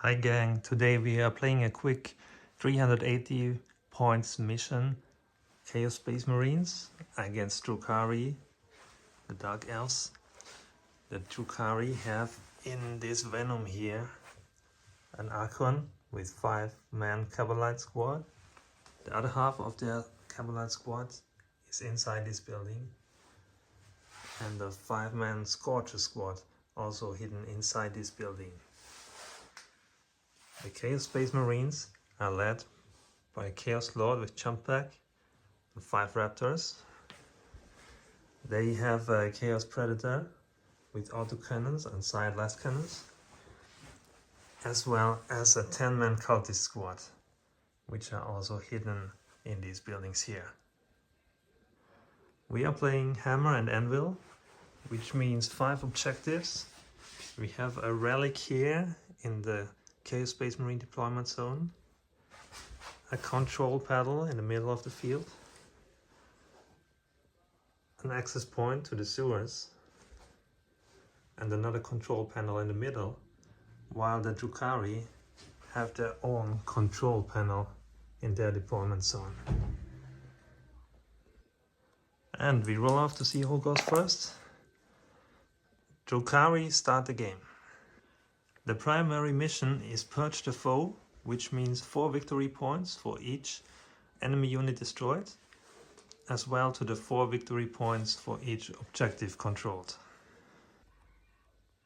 Hi gang, today we are playing a quick 380 points mission, Chaos Space Marines against Drukhari, the Dark Elves. The Drukhari have in this Venom here an Archon with 5-man Cavalry squad. The other half of their Cavalry squad is inside this building, and the 5-man Scorcher squad also hidden inside this building. The Chaos Space Marines are led by a Chaos Lord with jump pack and 5 Raptors. They have a Chaos Predator with autocannons and side blast cannons, as well as a 10-man Cultist squad, which are also hidden in these buildings here. We are playing Hammer and Anvil, which means 5 objectives. We have a relic here in the Chaos Space Marine deployment zone, a control panel in the middle of the field, an access point to the sewers, and another control panel in the middle, while the Drukhari have their own control panel in their deployment zone. And we roll off to see who goes first. Drukhari start the game. The primary mission is Purge the Foe, which means 4 victory points for each enemy unit destroyed, as well to the 4 victory points for each objective controlled.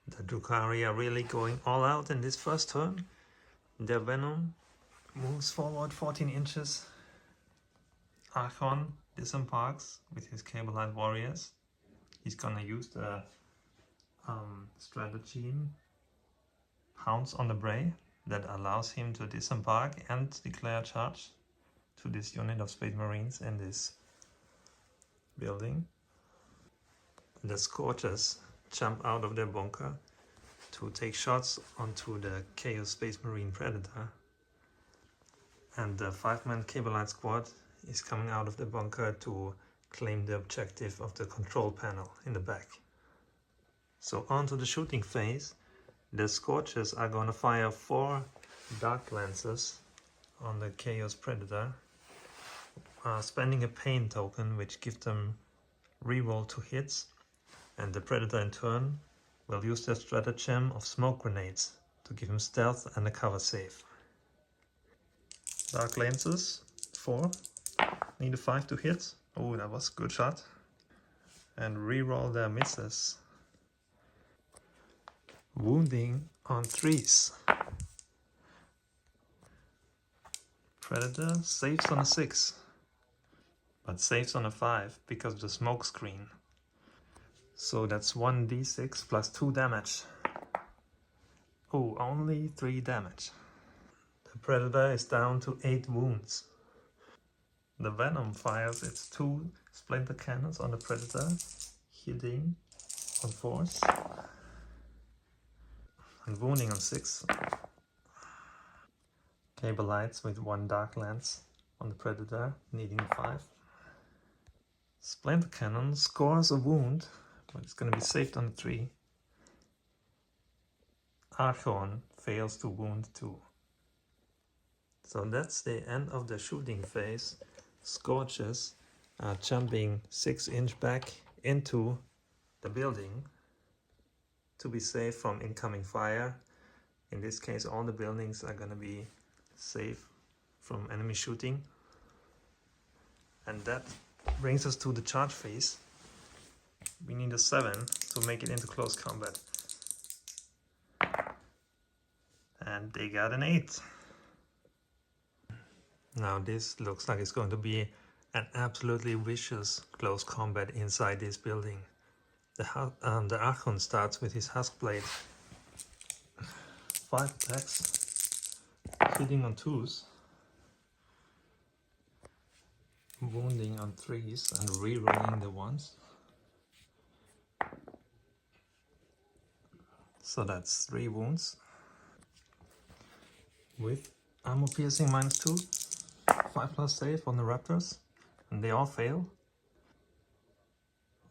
The Drukhari are really going all out in this first turn. Their Venom moves forward 14 inches. Archon disembarks with his Cable-Eyed Warriors. He's gonna use the stratagem Pounce on the Prey that allows him to disembark and declare charge to this unit of Space Marines in this building. The Scorchers jump out of their bunker to take shots onto the Chaos Space Marine Predator, and the 5-man Cable-Eyed squad is coming out of the bunker to claim the objective of the control panel in the back. So onto the shooting phase. The Scorchers are gonna fire 4 Dark Lances on the Chaos Predator, spending a pain token which gives them reroll to hits, and the Predator in turn will use their stratagem of smoke grenades to give him stealth and a cover save. Dark Lances, 4, need a 5 to hit. Oh, that was a good shot. And reroll their misses. Wounding on 3s. Predator saves on a 6, but saves on a 5 because of the smoke screen. So that's 1d6 plus 2 damage. Oh, only 3 damage. The Predator is down to 8 wounds. The Venom fires its 2 splinter cannons on the Predator, hitting on 4s. And wounding on 6. Cable-Eyes with 1 Dark Lance on the Predator, needing 5. Splinter Cannon scores a wound, but it's going to be saved on a 3. Archon fails to wound 2. So that's the end of the shooting phase. Scorchers are jumping 6-inch back into the building to be safe from incoming fire. In this case, all the buildings are going to be safe from enemy shooting. And that brings us to the charge phase. We need a 7 to make it into close combat. And they got an 8. Now this looks like it's going to be an absolutely vicious close combat inside this building. The Archon starts with his Husk Blade. 5 attacks, hitting on 2s, wounding on 3s, and rerolling the 1s. So that's 3 wounds. With armor piercing -2, 5+ save on the Raptors, and they all fail.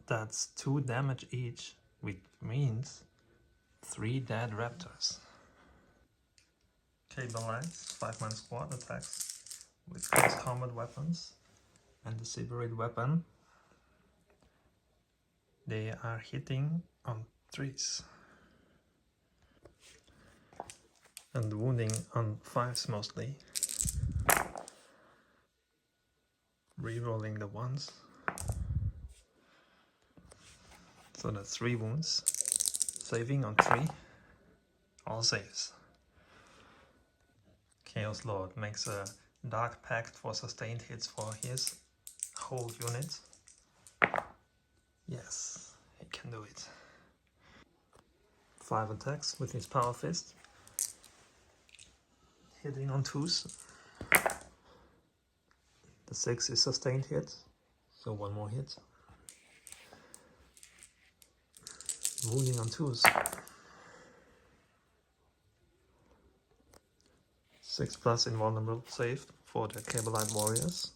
That's 2 damage each, which means 3 dead Raptors. Cable lights, 5-man squad attacks with close combat weapons and the separate weapon. They are hitting on 3s and wounding on 5s mostly. Rerolling the 1s. So that's 3 wounds. Saving on 3. All saves. Chaos Lord makes a Dark Pact for sustained hits for his whole unit. Yes, he can do it. 5 attacks with his Power Fist. Hitting on 2s. The 6 is sustained hit, so 1 more hit. Wounding on 2s. 6+ invulnerable saved for the Cable Light Warriors.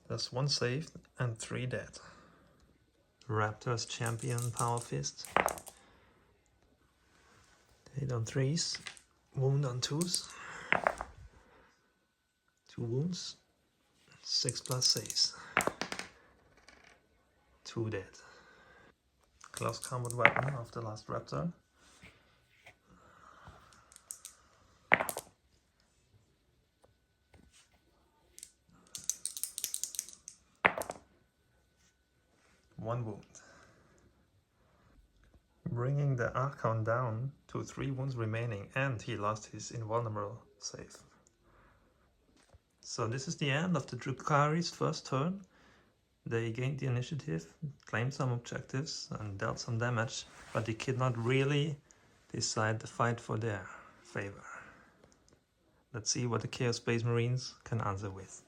That's 1 saved and 3 dead. Raptor's Champion Power Fist. Hit on 3s. Wound on 2s. 2 wounds. 6+ saves. 2 dead. Close combat weapon of the last Raptor. One wound. Bringing the Archon down to 3 wounds remaining, and he lost his invulnerable save. So this is the end of the Drukhari's first turn. They gained the initiative, claimed some objectives and dealt some damage, but they could not really decide the fight for their favor. Let's see what the Chaos Space Marines can answer with.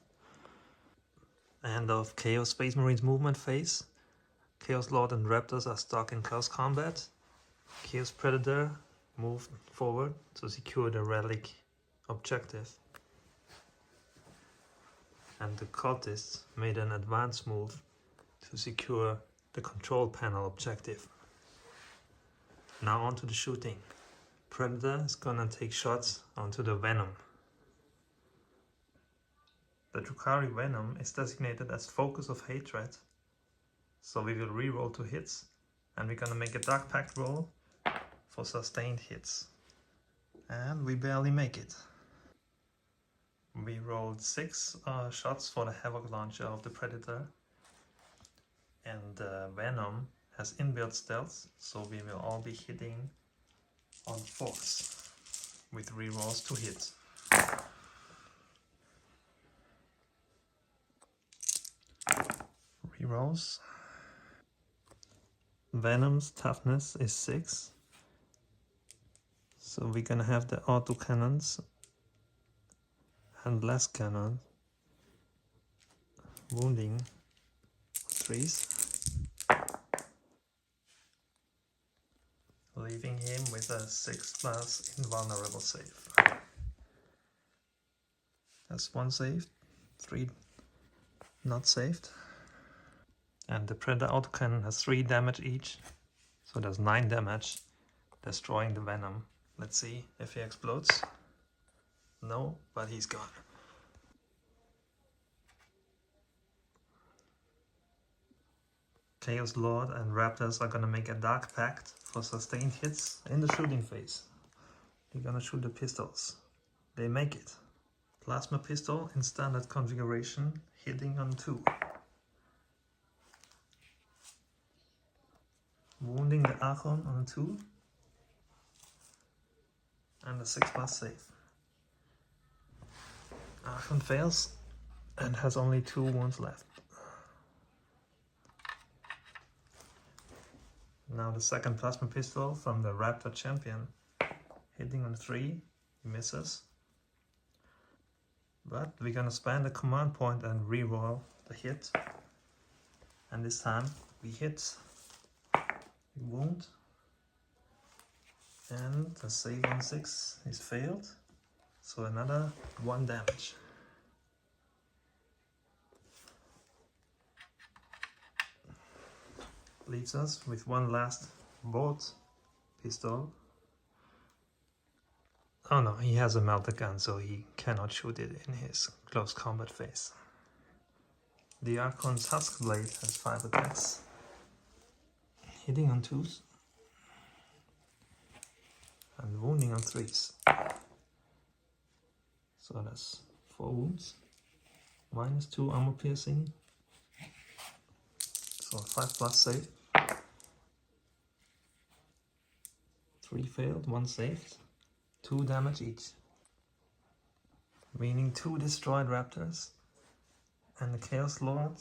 End of Chaos Space Marines movement phase. Chaos Lord and Raptors are stuck in close combat. Chaos Predator moved forward to secure the relic objective. And the cultists made an advance move to secure the control panel objective. Now onto the shooting. Predator is gonna take shots onto the Venom. The Drukhari Venom is designated as Focus of Hatred, so we will reroll 2 hits, and we're gonna make a Dark Pact roll for sustained hits. And we barely make it. We rolled 6 shots for the Havoc Launcher of the Predator, and the Venom has inbuilt stealth, so we will all be hitting on 4s with rerolls to hit. Rerolls. Venom's toughness is 6, so we're gonna have the auto cannons and less cannon wounding 3s, leaving him with a 6+ invulnerable save. That's 1 saved, 3 not saved. And the Predator autocannon has 3 damage each, so there's 9 damage, destroying the Venom. Let's see if he explodes. No, but he's gone. Chaos Lord and Raptors are gonna make a Dark Pact for sustained hits in the shooting phase. They're gonna shoot the pistols. They make it. Plasma pistol in standard configuration, hitting on 2. Wounding the Archon on 2. And a 6+ save. Archon fails and has only 2 wounds left. Now the second plasma pistol from the Raptor Champion, hitting on 3, misses. But we're gonna spend the command point and reroll the hit. And this time we hit, we wound, and the save on 6 is failed. So another 1 damage. Leaves us with 1 last bolt pistol Oh no, he has a melter gun, so he cannot shoot it in his close combat phase. The Archon's Husk Blade has 5 attacks, hitting on 2s and wounding on 3s. So that's 4 wounds, -2 armor piercing, so 5+ save. 3 failed, 1 saved, 2 damage each. Meaning 2 destroyed raptors and the Chaos Lord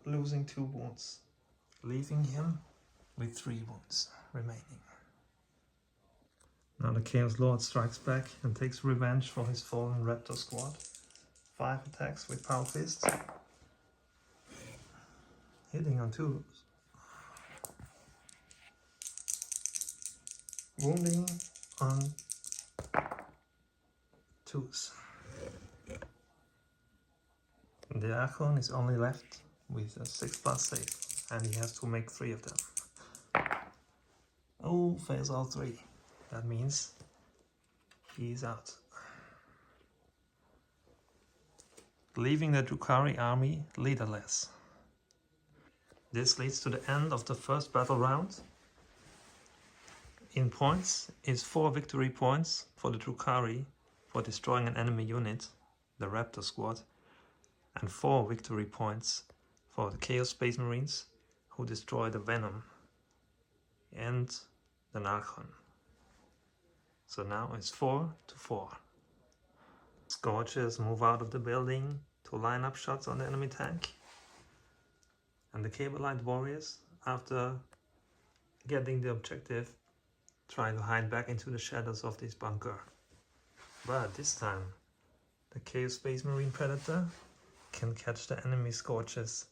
losing 2 wounds, leaving him with 3 wounds remaining. Now the Chaos Lord strikes back and takes revenge for his fallen raptor squad. 5 attacks with Power Fists, hitting on 2s, wounding on 2s. The Archon is only left with a 6+ save, and he has to make 3 of them. Oh, fails all 3. That means he's out. Leaving the Drukhari army leaderless. This leads to the end of the first battle round. In points is 4 victory points for the Drukhari for destroying an enemy unit, the Raptor squad, and 4 victory points for the Chaos Space Marines who destroy the Venom and the Narcon. So now it's 4-4. Scorchers move out of the building to line up shots on the enemy tank. And the Cable-Light Warriors, after getting the objective, try to hide back into the shadows of this bunker. But this time, the Chaos Space Marine Predator can catch the enemy Scorchers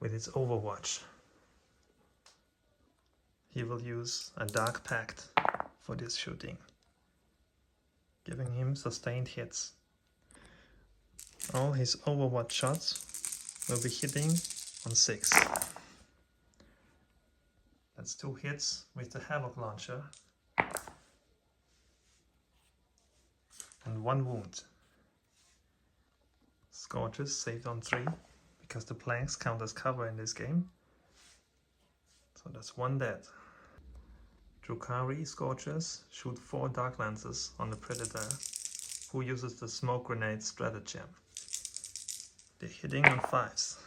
with its Overwatch. He will use a Dark Pact for this shooting, giving him sustained hits. All his Overwatch shots will be hitting on 6. That's 2 hits with the Havoc Launcher and 1 wound. Scorches saved on 3 because the planks count as cover in this game. So that's 1 dead. Drukhari Scorchers shoot 4 Dark Lances on the Predator, who uses the Smoke Grenade Stratagem. They're hitting on 5s.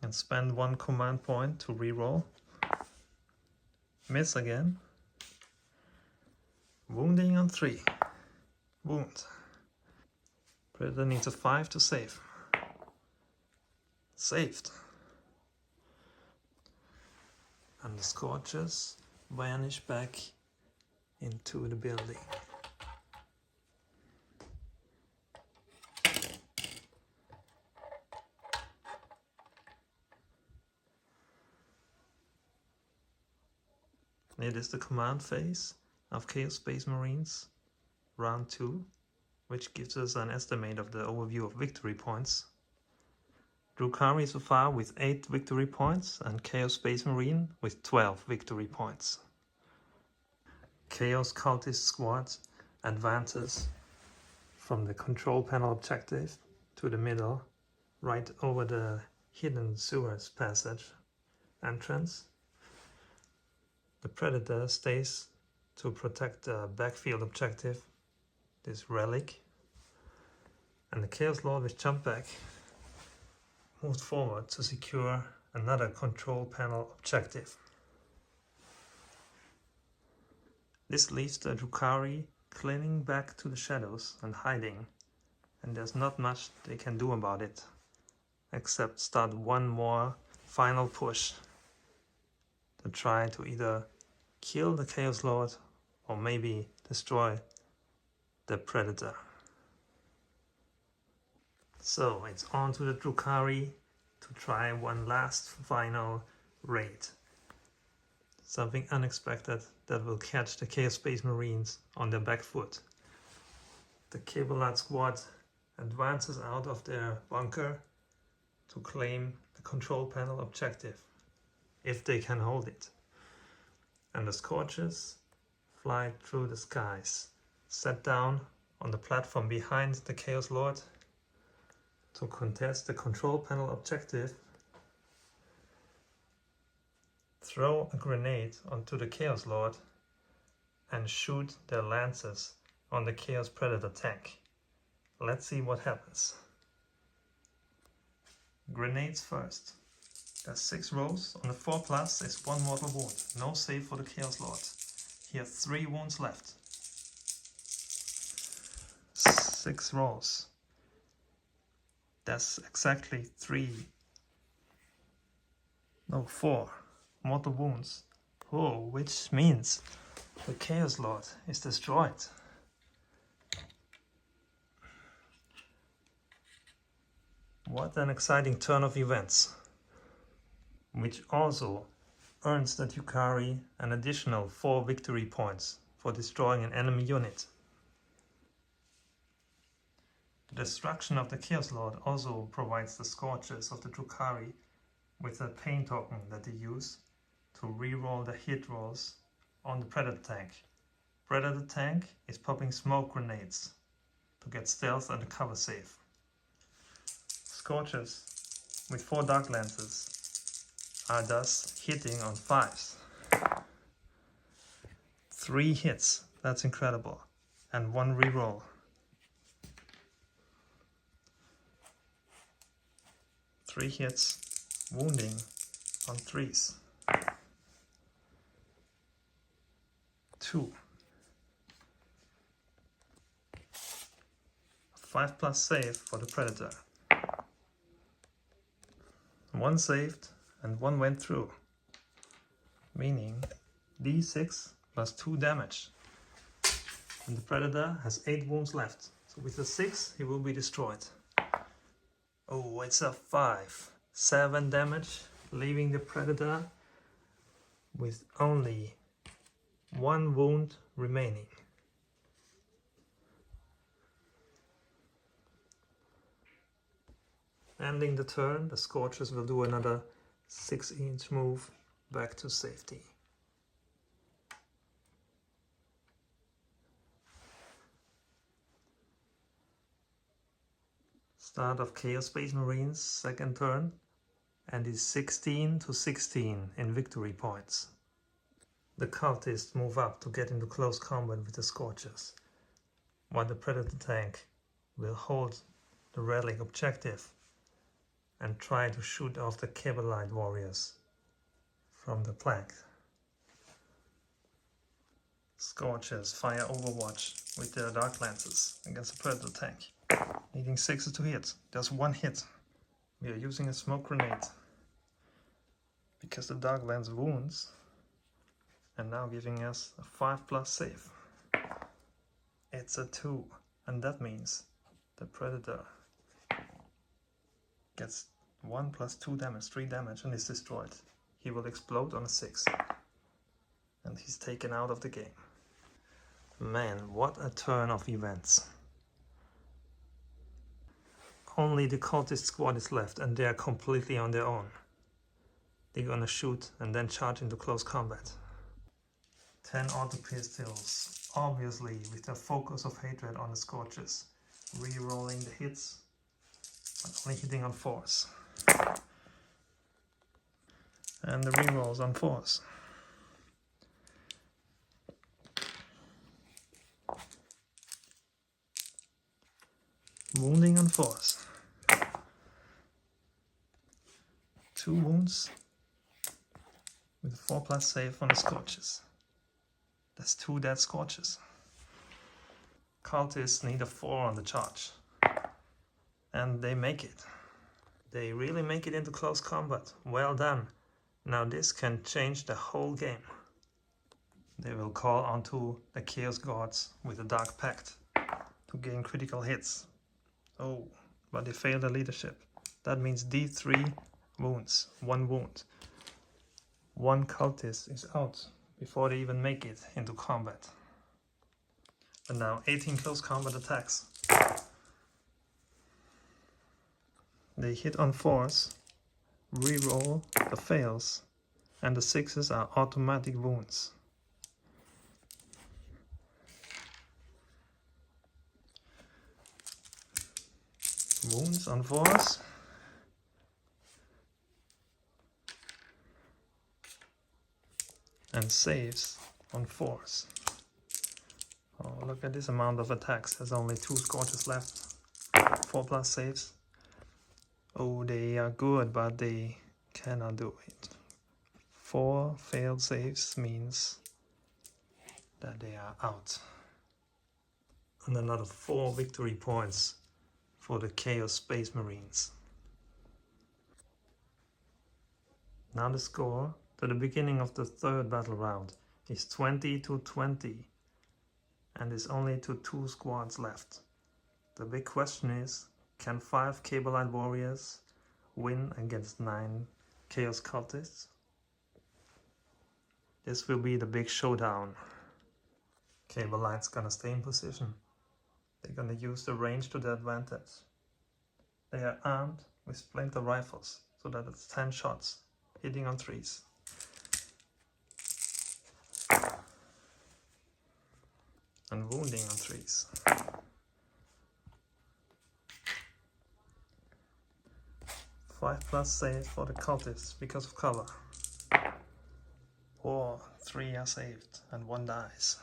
And spend 1 command point to reroll. Miss again. Wounding on 3. Wound. Predator needs a 5 to save. Saved. And the Scorchers vanish back into the building. It is the command phase of Chaos Space Marines, round 2, which gives us an estimate of the overview of victory points. Drukhari so far with 8 victory points and Chaos Space Marine with 12 victory points. Chaos Cultist Squad advances from the control panel objective to the middle, right over the hidden sewers passage entrance. The Predator stays to protect the backfield objective, this relic, and the Chaos Lord with jump back moved forward to secure another control panel objective. This leaves the Drukhari clinging back to the shadows and hiding, and there's not much they can do about it, except start one more final push to try to either kill the Chaos Lord or maybe destroy the Predator. So it's on to the Drukhari to try one last final raid. Something unexpected that will catch the Chaos Space Marines on their back foot. The Cable-Light Squad advances out of their bunker to claim the control panel objective, if they can hold it. And the Scorchers fly through the skies, sat down on the platform behind the Chaos Lord to contest the control panel objective, throw a grenade onto the Chaos Lord and shoot their lances on the Chaos Predator tank. Let's see what happens. Grenades first. There's 6 rolls. On the 4+, there's 1 mortal wound. No save for the Chaos Lord. He has 3 wounds left. 6 rolls. That's exactly 4 mortal wounds. Oh, which means the Chaos Lord is destroyed. What an exciting turn of events, which also earns the Drukhari an additional 4 victory points for destroying an enemy unit. The destruction of the Chaos Lord also provides the Scorches of the Drukhari with a pain token that they use to reroll the hit rolls on the Predator tank. Predator tank is popping smoke grenades to get stealth and a cover save. Scorches with 4 Dark Lances are thus hitting on 5s. 3 hits, that's incredible, and 1 reroll. Three hits, wounding on 3s. 2. 5+ save for the Predator. 1 saved and 1 went through, meaning d6 plus 2 damage. And the Predator has 8 wounds left, so with the 6 he will be destroyed. Oh, it's a 5. 7 damage, leaving the Predator with only 1 wound remaining. Ending the turn, the Scorchers will do another 6-inch move back to safety. Start of Chaos Space Marines, second turn, and is 16 to 16 in victory points. The cultists move up to get into close combat with the Scorchers, while the Predator tank will hold the relic objective and try to shoot off the Cabalite warriors from the plank. Scorchers fire Overwatch with their Dark Lances against the Predator tank, needing 6s to hit. There's 1 hit. We are using a smoke grenade because the Dark Lance wounds, and now giving us a 5+ save. It's a 2, and that means the Predator gets 1 + 2 damage, 3 damage, and is destroyed. He will explode on a 6, and he's taken out of the game. Man, what a turn of events. Only the cultist squad is left, and they are completely on their own. They're gonna shoot and then charge into close combat. 10 auto pistols, obviously with their focus of hatred on the Scorchers, re-rolling the hits, but only hitting on 4s. And the re-rolls on 4s. Wounding on 4s. 2 wounds with a 4+ save on the Scorchers. That's 2 dead Scorchers. Cultists need a 4 on the charge. And they make it. They really make it into close combat. Well done. Now this can change the whole game. They will call onto the Chaos Gods with a Dark Pact to gain critical hits. Oh, but they failed the leadership. That means D3 wounds, 1 wound. 1 cultist is out before they even make it into combat. And now 18 close combat attacks. They hit on 4s, reroll the fails, and the 6s are automatic wounds. wounds on force. And saves on force. Oh, look at this amount of attacks. There's only 2 scorches left. 4+ saves. Oh, they are good, but they cannot do it. 4 failed saves means that they are out. And another 4 victory points for the Chaos Space Marines. Now the score to the beginning of the 3rd battle round is 20-20, and is only to 2 squads left. The big question is, can 5 Cabalite warriors win against 9 Chaos cultists? This will be the big showdown. Cabalite's gonna stay in position. They're gonna use the range to their advantage. They are armed with splinter rifles, so that it's 10 shots, hitting on 3s. And wounding on 3s. 5+ save for the cultists because of cover. Or 3 are saved and 1 dies.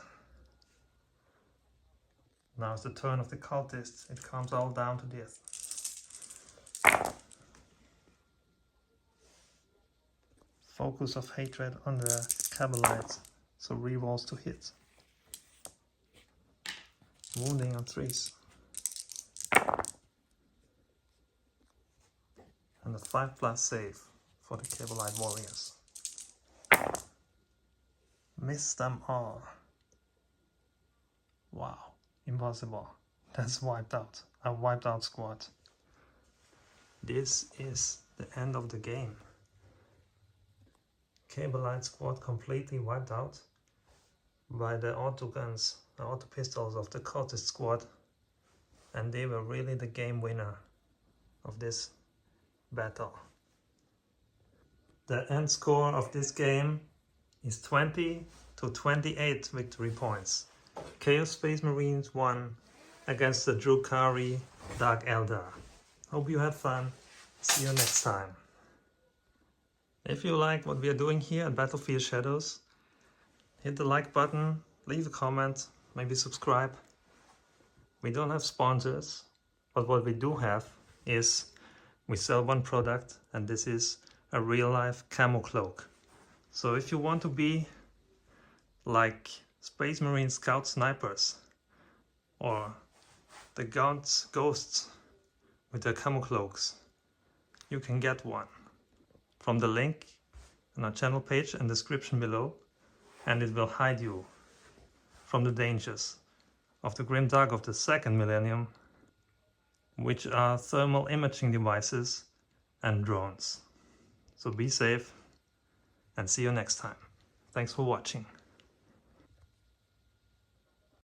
Now it's the turn of the cultists. It comes all down to death. Focus of hatred on the Cabalites, so rerolls to hit. Wounding on 3s. And a 5+ save for the Cabalite warriors. Miss them all. Wow, impossible. That's wiped out. A wiped out squad. This is the end of the game. Cabalite squad completely wiped out by the auto guns, the auto pistols of the cultist squad, and they were really the game winner of this battle. The end score of this game is 20-28 victory points. Chaos Space Marines won against the Drukhari Dark Eldar. Hope you had fun. See you next time. If you like what we are doing here at Battlefield Shadows, hit the like button, leave a comment, maybe subscribe. We don't have sponsors, but what we do have is we sell one product, and this is a real-life camo cloak. So if you want to be like Space Marine Scout Snipers or the Ghosts with their camo cloaks, you can get one from the link on our channel page and description below, and it will hide you from the dangers of the grimdark of the 2nd millennium, which are thermal imaging devices and drones. So be safe and see you next time. Thanks for watching.